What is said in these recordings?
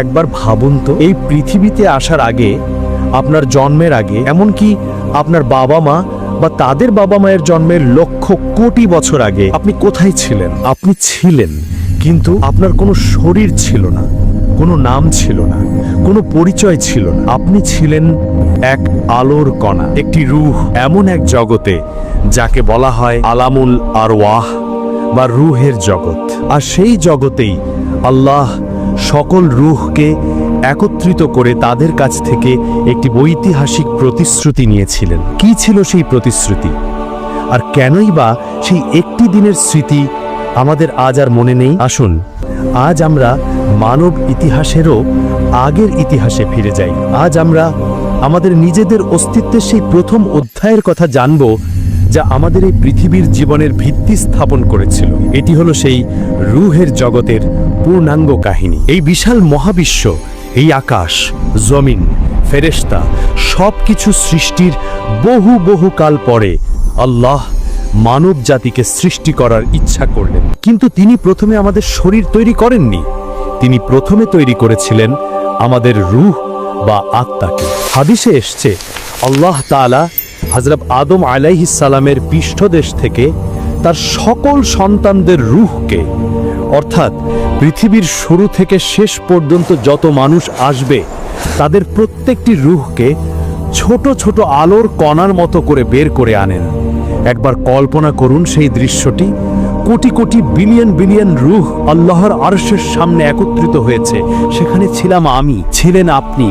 একবার ভাবুন তো, এই পৃথিবীতে আসার আগে, আপনার জন্মের আগে, এমনকি আপনার বাবা মা বা তাদের বাবা মায়ের জন্মের লক্ষ কোটি বছর আগে আপনি কোথায় ছিলেন? আপনি ছিলেন, কিন্তু আপনার কোনো শরীর ছিল না, কোনো নাম ছিল না, কোনো পরিচয় ছিল না। আপনি ছিলেন এক আলোর কণা, একটি রূহ, এমন এক জগতে যাকে বলা হয় আলামুল আরওয়াহ বা রূহের জগৎ। আর সেই জগতেই আল্লাহ সকল রূহকে একত্রিত করে তাদের কাছ থেকে একটি ঐতিহাসিক প্রতিশ্রুতি নিয়েছিলেন। কি ছিল সেই প্রতিশ্রুতি? আর কেনই বা সেই একটি দিনের স্মৃতি আমাদের আজ আর মনে নেই? আসুন আজ আমরা মানব ইতিহাসেরও আগের ইতিহাসে ফিরে যাই। আজ আমরা আমাদের নিজেদের অস্তিত্বের সেই প্রথম অধ্যায়ের কথা জানব, যা আমাদের এই পৃথিবীর জীবনের ভিত্তি স্থাপন করেছিল। এটি হলো সেই রূহের জগতের পূর্ণাঙ্গ কাহিনী। এই বিশাল মহাবিশ্ব, এই আকাশ, জমিন, ফেরেশতা, সব কিছু সৃষ্টির বহু বহু কাল পরে আল্লাহ মানব জাতিকে সৃষ্টি করার ইচ্ছা করলেন। কিন্তু তিনি প্রথমে আমাদের শরীর তৈরি করেননি, তিনি প্রথমে তৈরি করেছিলেন আমাদের রূহ বা আত্মাকে। হাদিসে এসছে, আল্লাহ তাআলা হযরত আদম আলাইহিস সালামের পৃষ্ঠদেশ থেকে তার সকল সন্তানদের রূহকে, অর্থাৎ পৃথিবীর শুরু থেকে শেষ পর্যন্ত যত মানুষ আসবে তাদের প্রত্যেকটি রূহকে ছোট ছোট আলোর কণার মতো করে বের করে আনেন। একবার কল্পনা করুন সেই দৃশ্যটি। কোটি কোটি বিলিয়ন বিলিয়ন রূহ আল্লাহর আরশের সামনে একত্রিত হয়েছে। সেখানে ছিলাম আমি, ছিলেন আপনি,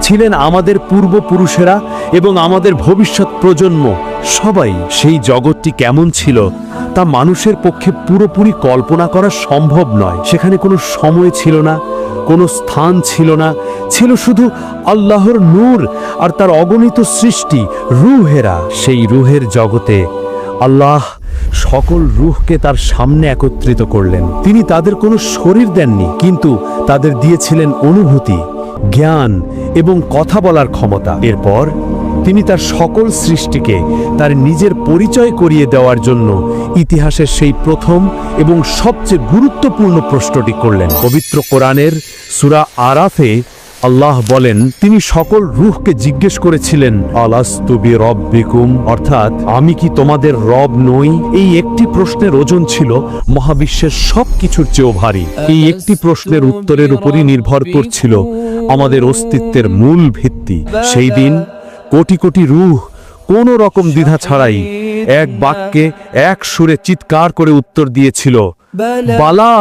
ছিলেন আমাদের পূর্বপুরুষেরা এবং আমাদের ভবিষ্যৎ প্রজন্ম। সবাই। সেই জগৎটি কেমন ছিল তা মানুষের পক্ষে পুরোপুরি কল্পনা করা সম্ভব নয়। সেখানে কোনো সময় ছিল না, কোনো স্থান ছিল না, ছিল শুধু আল্লাহর নূর আর তার অগণিত সৃষ্টি, রূহেরা। সেই রূহের জগতে আল্লাহ সকল রূহকে তার সামনে একত্রিত করলেন। তিনি তাদের কোনো শরীর দেননি, কিন্তু তাদের দিয়েছিলেন অনুভূতি, জ্ঞান এবং কথা বলার ক্ষমতা। এরপর তিনি তার সকল সৃষ্টিকে তার নিজের পরিচয় করিয়ে দেওয়ার জন্য ইতিহাসের সেই প্রথম এবং সবচেয়ে গুরুত্বপূর্ণ প্রশ্নটি করলেন। পবিত্র কোরআনের সূরা আরাফে আল্লাহ বলেন, তিনি সকল রূহকে জিজ্ঞেস করেছিলেন, আলাস্তু বিরব্বিকুম, অর্থাৎ আমি কি তোমাদের রব নই? এই একটি প্রশ্নের ওজন ছিল মহাবিশ্বের সব কিছুর চেয়েও ভারী। এই একটি প্রশ্নের উত্তরের উপরই নির্ভর করছিল আমাদের অস্তিত্বের মূল ভিত্তি। সেই দিন কোটি কোটি রূহ কোনো রকম দ্বিধা ছাড়াই এক বাক্যে এক সুরে চিৎকার করে উত্তর দিয়েছিল, বালা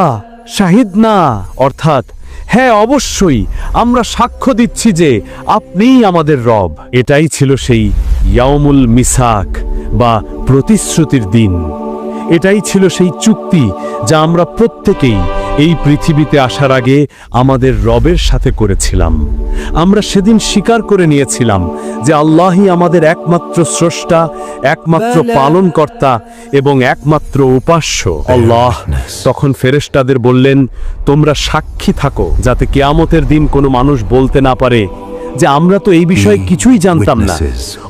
শাহিদনা, অর্থাৎ হ্যাঁ, অবশ্যই আমরা সাক্ষ্য দিচ্ছি যে আপনিই আমাদের রব। এটাই ছিল সেই ইয়াউমুল মিসাক বা প্রতিশ্রুতির দিন। এটাই ছিল সেই চুক্তি যা আমরা প্রত্যেকেই এই পৃথিবীতে আসার আগে আমাদের রবের সাথে করেছিলাম। আমরা সেদিন স্বীকার করে নিয়েছিলাম যে আল্লাহই আমাদের একমাত্র স্রষ্টা, একমাত্র পালনকর্তা এবং একমাত্র উপাস্য। আল্লাহ তখন ফেরেশতাদের বললেন, তোমরা সাক্ষী থাকো, যাতে কিয়ামতের দিন কোনো মানুষ বলতে না পারে যে আমরা তো এই বিষয়ে কিছুই জানতাম না,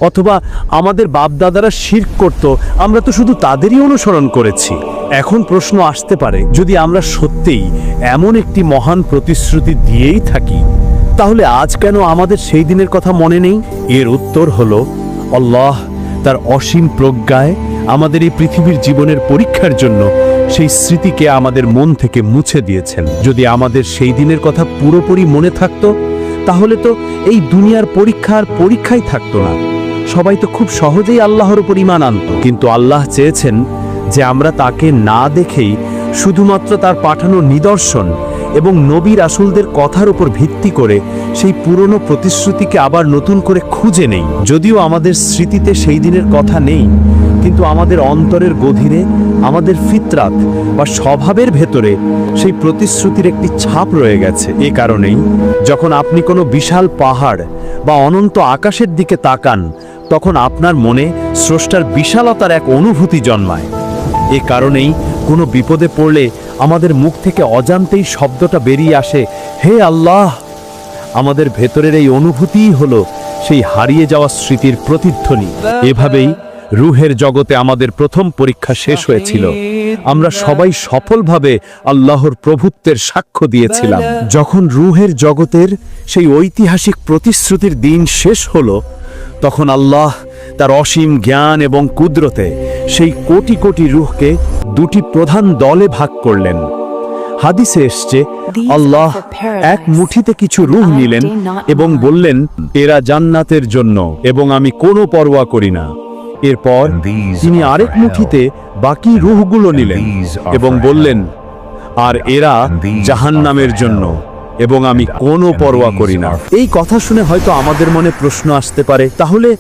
অথবা আমাদের বাপদাদারা শিরক করত, আমরা তো শুধু তাদেরই অনুসরণ করেছি। এখন প্রশ্ন আসতে পারে, যদি আমরা সত্যিই এমন একটি মহান প্রতিশ্রুতি দিয়েই থাকি, তাহলে আজ কেন আমাদের সেই দিনের কথা মনে নেই? এর উত্তর হলো, আল্লাহ তার অসীম প্রজ্ঞায় আমাদের এই পৃথিবীর জীবনের পরীক্ষার জন্য সেই স্মৃতিকে আমাদের মন থেকে মুছে দিয়েছেন। যদি আমাদের সেই দিনের কথা পুরোপুরি মনে থাকতো, তাহলে তো এই দুনিয়ার পরীক্ষা আর পরীক্ষাই থাকতো না। সবাই তো খুব সহজেই আল্লাহর উপর ঈমান আনত। কিন্তু আল্লাহ চেয়েছেন যে আমরা তাকে না দেখেই শুধুমাত্র তার পাঠানো নিদর্শন এবং নবী রাসূলদের কথার উপর ভিত্তি করে সেই পুরনো প্রতিশ্রুতিকে আবার নতুন করে খুঁজে নেই। যদিও আমাদের স্মৃতিতে সেই দিনের কথা নেই, কিন্তু আমাদের অন্তরের গভীরে, আমাদের ফিতরাত বা স্বভাবের ভেতরে সেই প্রতিশ্রুতির একটি ছাপ রয়ে গেছে। এ কারণেই যখন আপনি কোনো বিশাল পাহাড় বা অনন্ত আকাশের দিকে তাকান, তখন আপনার মনে স্রষ্টার বিশালতার এক অনুভূতি জন্মায়। এ কারণেই কোনো বিপদে পড়লে আমাদের মুখ থেকে অজান্তেই শব্দটা বেরিয়ে আসে, হে আল্লাহ। আমাদের ভেতরের এই অনুভূতিই হলো সেই হারিয়ে যাওয়া স্মৃতির প্রতিধ্বনি। এভাবেই রুহের জগতে আমাদের প্রথম পরীক্ষা শেষ হয়েছিল। আমরা সবাই সফলভাবে আল্লাহর প্রভুত্বের সাক্ষ্য দিয়েছিলাম। যখন রুহের জগতের সেই ঐতিহাসিক প্রতিশ্রুতির দিন শেষ হলো, তখন আল্লাহ তার অসীম জ্ঞান এবং কুদরতে সেই কোটি কোটি রুহকে দুটি প্রধান দলে ভাগ করলেন। হাদিসে এসছে, আল্লাহ এক মুঠিতে কিছু রূহ নিলেন এবং বললেন, এরা জান্নাতের জন্য এবং আমি কোনো পরোয়া করি না। এরপর তিনি আরেক মুঠিতে বাকি রূহগুলো নিলেন এবং বললেন, আর এরা জাহান্নামের জন্য এবং আমি কোনো পরোয়া করি না। এই কথা শুনে হয়তো আমাদের মনে প্রশ্ন আসতে পারে, তাহলে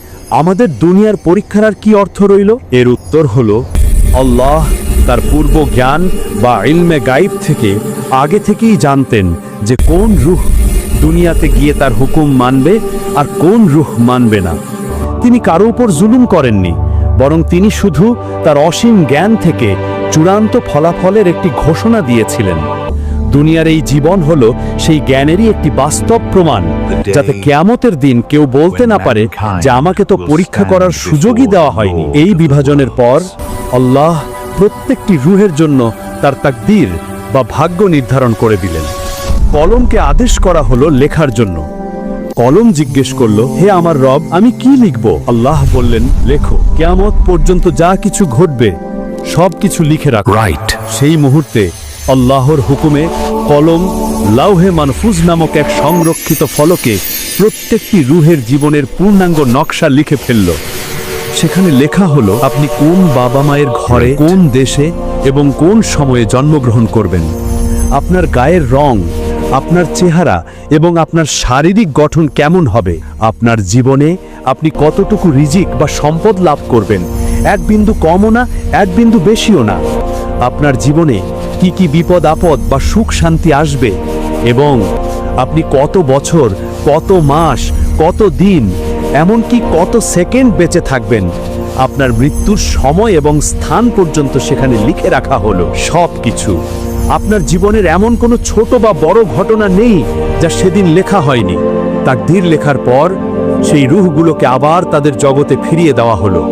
আমাদের দুনিয়ার পরীক্ষার আর কি অর্থ রইল? এর উত্তর হলো, আল্লাহ তার পূর্ব জ্ঞান বা ইলমে গাইব থেকে আগে থেকেই জানতেন যে কোন রূহ দুনিয়াতে গিয়ে তার হুকুম মানবে আর কোন রূহ মানবে না। তিনি কারো উপর জুলুম করেননি, বরং তিনি শুধু তার অসীম জ্ঞান থেকে চূড়ান্ত ফলাফলের একটি ঘোষণা দিয়েছিলেন। দুনিয়ার এই জীবন হলো সেই জ্ঞানেরই একটি বাস্তব প্রমাণ, যাতে কিয়ামতের দিন কেউ বলতে না পারে যে আমাকে তো পরীক্ষা করার সুযোগই দেওয়া হয়নি। এই বিভাজনের পর আল্লাহ প্রত্যেকটি রূহের জন্য তার তাকদীর বা ভাগ্য নির্ধারণ করে দিলেন। কলমকে আদেশ করা হলো লেখার জন্য। কলম জিজ্ঞেস করল, হে আমার রব, আমি কি লিখব? আল্লাহ বললেন, লেখো, কিয়ামত পর্যন্ত যা কিছু ঘটবে সব কিছু লিখে রাখো। সেই মুহূর্তে আল্লাহর হুকুমে কলম লাউহে মানফুজ নামক এক সংরক্ষিত ফলকে প্রত্যেকটি রূহের জীবনের পূর্ণাঙ্গ নকশা লিখে ফেলল। সেখানে লেখা হলো, আপনি কোন বাবা মায়ের ঘরে, কোন দেশে এবং কোন সময়ে জন্মগ্রহণ করবেন, আপনার গায়ের রং, আপনার চেহারা এবং আপনার শারীরিক গঠন কেমন হবে, আপনার জীবনে আপনি কতটুকু রিজিক বা সম্পদ লাভ করবেন, এক বিন্দু কমও না এক বিন্দু বেশিও না, আপনার জীবনে কি কি বিপদ আপদ বা সুখ শান্তি আসবে এবং আপনি কত বছর, কত মাস, কত দিন, এমনকি কত সেকেন্ড বেঁচে থাকবেন, আপনার মৃত্যুর সময় এবং স্থান পর্যন্ত সেখানে লিখে রাখা হলো। সব কিছু। আপনার জীবনের এমন কোনো ছোট বা বড় ঘটনা নেই যা সেদিন লেখা হয়নি। তাকদীর লেখার পর সেই রূহগুলোকে আবার তাদের জগতে ফিরিয়ে দেওয়া হলো।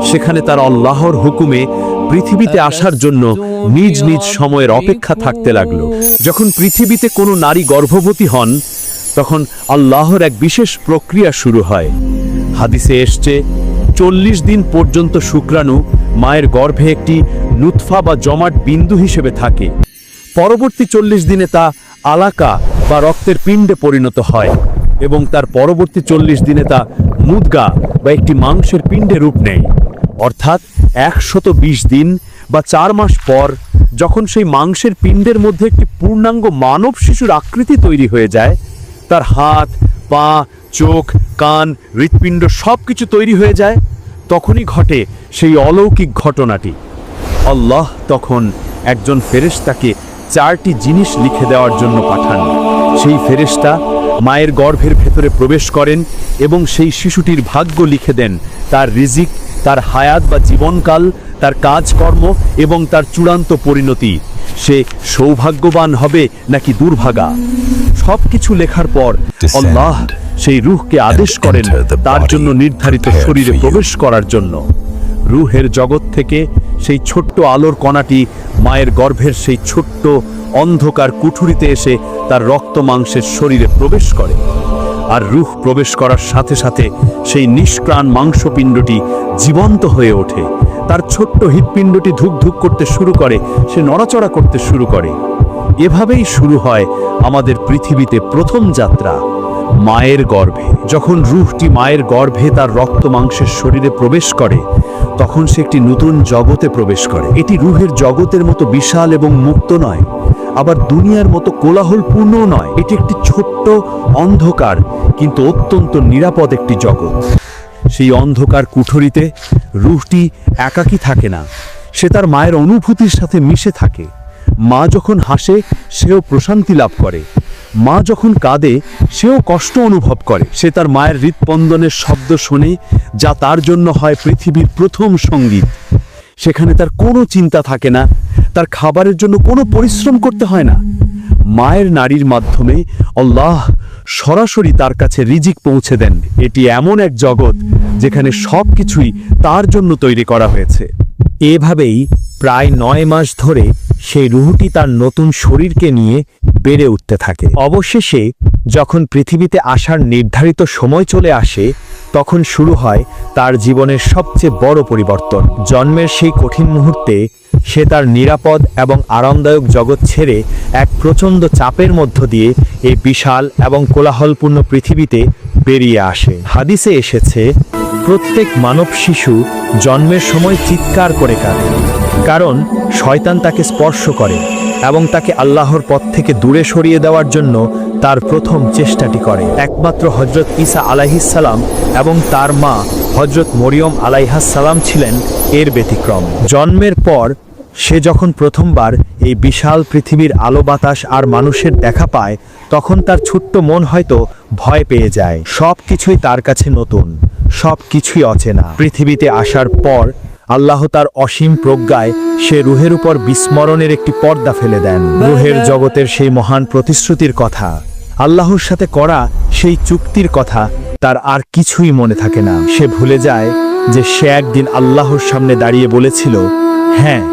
সেখানে তার আল্লাহর হুকুমে পৃথিবীতে আসার জন্য নিজ নিজ সময়ের অপেক্ষা থাকতে লাগলো। যখন পৃথিবীতে কোনো নারী গর্ভবতী হন, তখন আল্লাহর এক বিশেষ প্রক্রিয়া শুরু হয়। হাদিসে এসছে, 40 দিন পর্যন্ত শুক্রাণু মায়ের গর্ভে একটি নুতফা বা জমাট বিন্দু হিসেবে থাকে। পরবর্তী 40 দিনে তা আলাকা বা রক্তের পিণ্ডে পরিণত হয় এবং তার পরবর্তী 40 দিনে তা মুদগা বা একটি মাংসের পিণ্ডে রূপ নেয়। অর্থাৎ 120 দিন বা 4 মাস পর যখন সেই মাংসের পিণ্ডের মধ্যে একটি পূর্ণাঙ্গ মানব শিশুর আকৃতি তৈরি হয়ে যায়, তার হাত, পা, চোখ, কান, হৃৎপিণ্ড সবকিছু তৈরি হয়ে যায়, তখনই ঘটে সেই অলৌকিক ঘটনাটি। আল্লাহ তখন একজন ফেরেশতাকে 4টি জিনিস লিখে দেওয়ার জন্য পাঠান। সেই ফেরেশতা মায়ের গর্ভের ভেতরে প্রবেশ করেন এবং সেই শিশুটির ভাগ্য লিখে দেন, তার রিজিক, তার হায়াত বা জীবনকাল, তার কাজকর্ম এবং তার চূড়ান্ত পরিণতি। সে সৌভাগ্যবান হবে নাকি দুর্ভাগা। সবকিছু লেখার পর আল্লাহ সেই রূহকে আদেশ করেন তার জন্য নির্ধারিত শরীরে প্রবেশ করার জন্য। রূহের জগৎ থেকে সেই ছোট্ট আলোর কণাটি মায়ের গর্ভের সেই ছোট্ট অন্ধকার কুঠুরিতে এসে তার রক্ত মাংসের শরীরে প্রবেশ করে। আর রূহ প্রবেশ করার সাথে সাথে সেই নিষ্প্রাণ মাংসপিণ্ডটি জীবন্ত হয়ে ওঠে। তার ছোট্ট হৃৎপিণ্ডটি ধুকধুক করতে শুরু করে, সে নড়াচড়া করতে শুরু করে। এভাবেই শুরু হয় আমাদের পৃথিবীতে প্রথম যাত্রা, মায়ের গর্ভে। যখন রূহটি মায়ের গর্ভে তার রক্ত মাংসের শরীরে প্রবেশ করে, তখন সে একটি নতুন জগতে প্রবেশ করে। এটি রূহের জগতের মতো বিশাল এবং মুক্ত নয়, আবার দুনিয়ার মতো কোলাহলপূর্ণও নয়। এটি একটি ছোট্ট, অন্ধকার কিন্তু অত্যন্ত নিরাপদ একটি জগৎ। সেই অন্ধকার কুঠরিতে রূহটি একাকী থাকে না, সে তার মায়ের অনুভূতির সাথে মিশে থাকে। মা যখন হাসে সেও প্রশান্তি লাভ করে, মা যখন কাঁদে সেও কষ্ট অনুভব করে। সে তার মায়ের হৃৎস্পন্দনের শব্দ শোনে, যা তার জন্য হয় পৃথিবীর প্রথম সঙ্গীত। সেখানে তার কোনো চিন্তা থাকে না, তার খাবারের জন্য কোনো পরিশ্রম করতে হয় না। মায়ের নারীর মাধ্যমে আল্লাহ সরাসরি তার কাছে রিজিক পৌঁছে দেন। এটি এমন এক জগৎ যেখানে সবকিছুই তার জন্য তৈরি করা হয়েছে। এভাবেই প্রায় 9 মাস ধরে সেই রুহটি তার নতুন শরীরকে নিয়ে বেড়ে উঠতে থাকে। অবশেষে যখন পৃথিবীতে আসার নির্ধারিত সময় চলে আসে, তখন শুরু হয় তার জীবনের সবচেয়ে বড় পরিবর্তন। জন্মের সেই কঠিন মুহূর্তে সে তার নিরাপদ এবং আরামদায়ক জগৎ ছেড়ে এক প্রচণ্ড চাপের মধ্য দিয়ে এই বিশাল এবং কোলাহলপূর্ণ পৃথিবীতে বেরিয়ে আসে। হাদিসে এসেছে, প্রত্যেক মানব শিশু জন্মের সময় চিৎকার করে কাঁদে, কারণ শয়তান তাকে স্পর্শ করে এবং তাকে আল্লাহর পথ থেকে দূরে সরিয়ে দেওয়ার জন্য তার প্রথম চেষ্টাটি করে। একমাত্র হজরত ঈসা আলাইহিসসালাম এবং তার মা হজরত মরিয়ম আলাইহাসসালাম ছিলেন এর ব্যতিক্রম। জন্মের পর সে যখন প্রথমবার এই বিশাল পৃথিবীর আলো বাতাস আর মানুষের দেখা পায়, তখন তার ছোট্ট মন হয়তো ভয় পেয়ে যায়। সব কিছুই তার কাছে নতুন, সব কিছুই অচেনা। পৃথিবীতে আসার পর আল্লাহ তার অসীম প্রজ্ঞায় সে রুহের উপর বিস্মরণের একটি পর্দা ফেলে দেন। রুহের জগতের সেই মহান প্রতিশ্রুতির কথা, আল্লাহর সাথে করা সেই চুক্তির কথা তার আর কিছুই মনে থাকে না। সে ভুলে যায় যে সে একদিন আল্লাহর সামনে দাঁড়িয়ে বলেছিল, হ্যাঁ,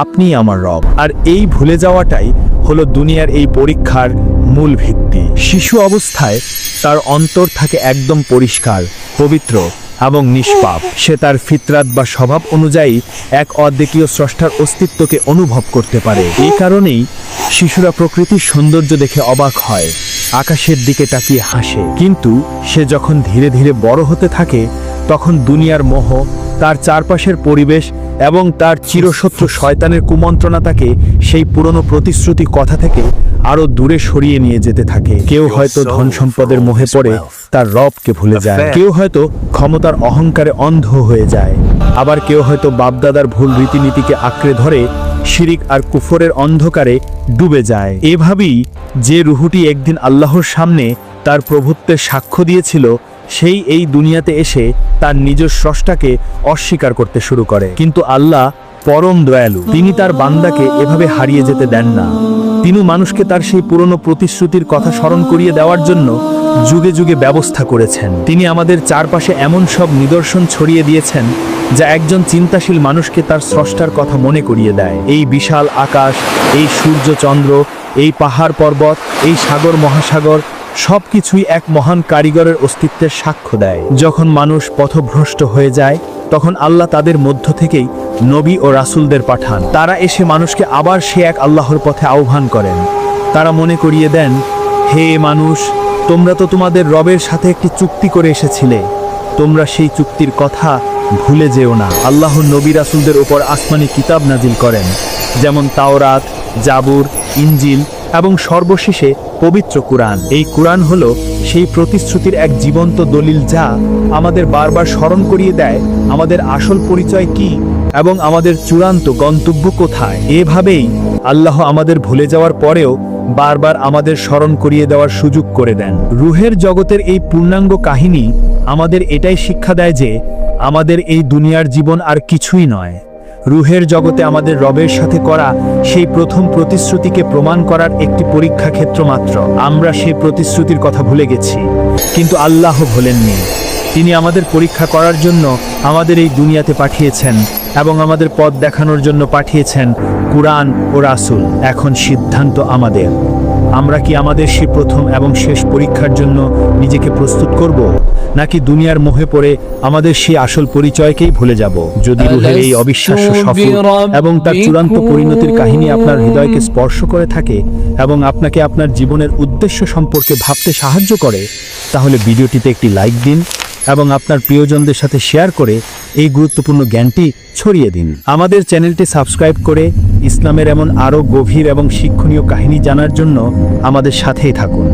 আপনি আমার রব। আর এই ভুলে যাওয়াটাই হলো দুনিয়ার এই পরীক্ষার মূল ভিত্তি। শিশু অবস্থায় তার অন্তর থাকে একদম পরিষ্কার, পবিত্র এবং নিষ্পাপ। সে তার ফিতরাত বা স্বভাব অনুযায়ী এক অদ্বিতীয় স্রষ্টার অস্তিত্বকে অনুভব করতে পারে। এই কারণেই শিশুরা প্রকৃতির সৌন্দর্য দেখে অবাক হয়, আকাশের দিকে তাকিয়ে হাসে। কিন্তু সে যখন ধীরে ধীরে বড় হতে থাকে, তখন দুনিয়ার মোহ, তার চারপাশের পরিবেশ এবং তার চিরশত্রু শয়তানের কুমন্ত্রণা তাকে সেই পুরনো প্রতিশ্রুতি কথা থেকে আরো দূরে সরিয়ে নিয়ে যেতে থাকে। কেউ হয়তো ধন সম্পদের মোহে পড়ে তার রবকে ভুলে যায়, কেউ হয়তো ক্ষমতার অহংকারে অন্ধ হয়ে যায়, আবার কেউ হয়তো বাপদাদার ভুল রীতিনীতিকে আঁকড়ে ধরে শিরিক আর কুফরের অন্ধকারে ডুবে যায়। এভাবেই যে রুহুটি একদিন আল্লাহর সামনে তার প্রভুত্বের সাক্ষ্য দিয়েছিল, সেই এই দুনিয়াতে এসে তার নিজ স্রষ্টাকে অস্বীকার করতে শুরু করে। কিন্তু আল্লাহ পরম দয়ালু, তিনি তার বান্দাকে এভাবে হারিয়ে যেতে দেন না। তিনি মানুষকে তার সেই পুরনো প্রতিশ্রুতির কথা স্মরণ করিয়ে দেওয়ার জন্য যুগে যুগে ব্যবস্থা করেছেন। তিনি আমাদের চারপাশে এমন সব নিদর্শন ছড়িয়ে দিয়েছেন যা একজন চিন্তাশীল মানুষকে তার স্রষ্টার কথা মনে করিয়ে দেয়। এই বিশাল আকাশ, এই সূর্য চন্দ্র, এই পাহাড় পর্বত, এই সাগর মহাসাগর, সবকিছুই এক মহান কারিগরের অস্তিত্বের সাক্ষ্য দেয়। যখন মানুষ পথভ্রষ্ট হয়ে যায়, তখন আল্লাহ তাদের মধ্য থেকেই নবী ও রাসূলদের পাঠান। তারা এসে মানুষকে আবার সে এক আল্লাহর পথে আহ্বান করেন। তারা মনে করিয়ে দেন, হে মানুষ, তোমরা তো তোমাদের রবের সাথে একটি চুক্তি করে এসেছিলে, তোমরা সেই চুক্তির কথা ভুলে যেও না। আল্লাহ নবী রাসূলদের উপর আসমানি কিতাব নাজিল করেন, যেমন তাওরাত, জাবুর, ইনজিল এবং সর্বশেষে পবিত্র কুরআন। এই কুরআন হলো সেই প্রতিশ্রুতির এক জীবন্ত দলিল, যা আমাদের বারবার স্মরণ করিয়ে দেয় আমাদের আসল পরিচয় কি এবং আমাদের চূড়ান্ত গন্তব্য কোথায়। এভাবেই আল্লাহ আমাদের ভুলে যাওয়ার পরেও বারবার আমাদের স্মরণ করিয়ে দেওয়ার সুযোগ করে দেন। রুহের জগতের এই পূর্ণাঙ্গ কাহিনী আমাদের এটাই শিক্ষা দেয় যে আমাদের এই দুনিয়ার জীবন আর কিছুই নয়। রুহের জগতে আমাদের রবের সাথে করা সেই প্রথম প্রতিশ্রুতিকে প্রমাণ করার একটি পরীক্ষা ক্ষেত্র মাত্র। আমরা সেই প্রতিশ্রুতির কথা ভুলে গেছি, কিন্তু আল্লাহ ভোলেননি। তিনি আমাদের পরীক্ষা করার জন্য আমাদের এই দুনিয়াতে পাঠিয়েছেন এবং আমাদের পথ দেখানোর জন্য পাঠিয়েছেন কুরআন ও রাসূল। এখন সিদ্ধান্ত আমাদের। আমরা কি আমাদের সেই প্রথম এবং শেষ পরীক্ষার জন্য নিজেকে প্রস্তুত করব, নাকি দুনিয়ার মোহে পড়ে আমাদের সেই আসল পরিচয়কেই ভুলে যাব? যদি রুহের এই অবিশ্বাস্য সফর এবং তার চূড়ান্ত পরিণতির কাহিনী আপনার হৃদয়কে স্পর্শ করে থাকে এবং আপনাকে আপনার জীবনের উদ্দেশ্য সম্পর্কে ভাবতে সাহায্য করে, তাহলে ভিডিওটিতে একটি লাইক দিন এবং আপনার প্রিয়জনদের সাথে শেয়ার করে এই গুরুত্বপূর্ণ জ্ঞানটি ছড়িয়ে দিন। আমাদের চ্যানেলটি সাবস্ক্রাইব করে ইসলামের এমন আরও গভীর এবং শিক্ষণীয় কাহিনী জানার জন্য আমাদের সাথেই থাকুন।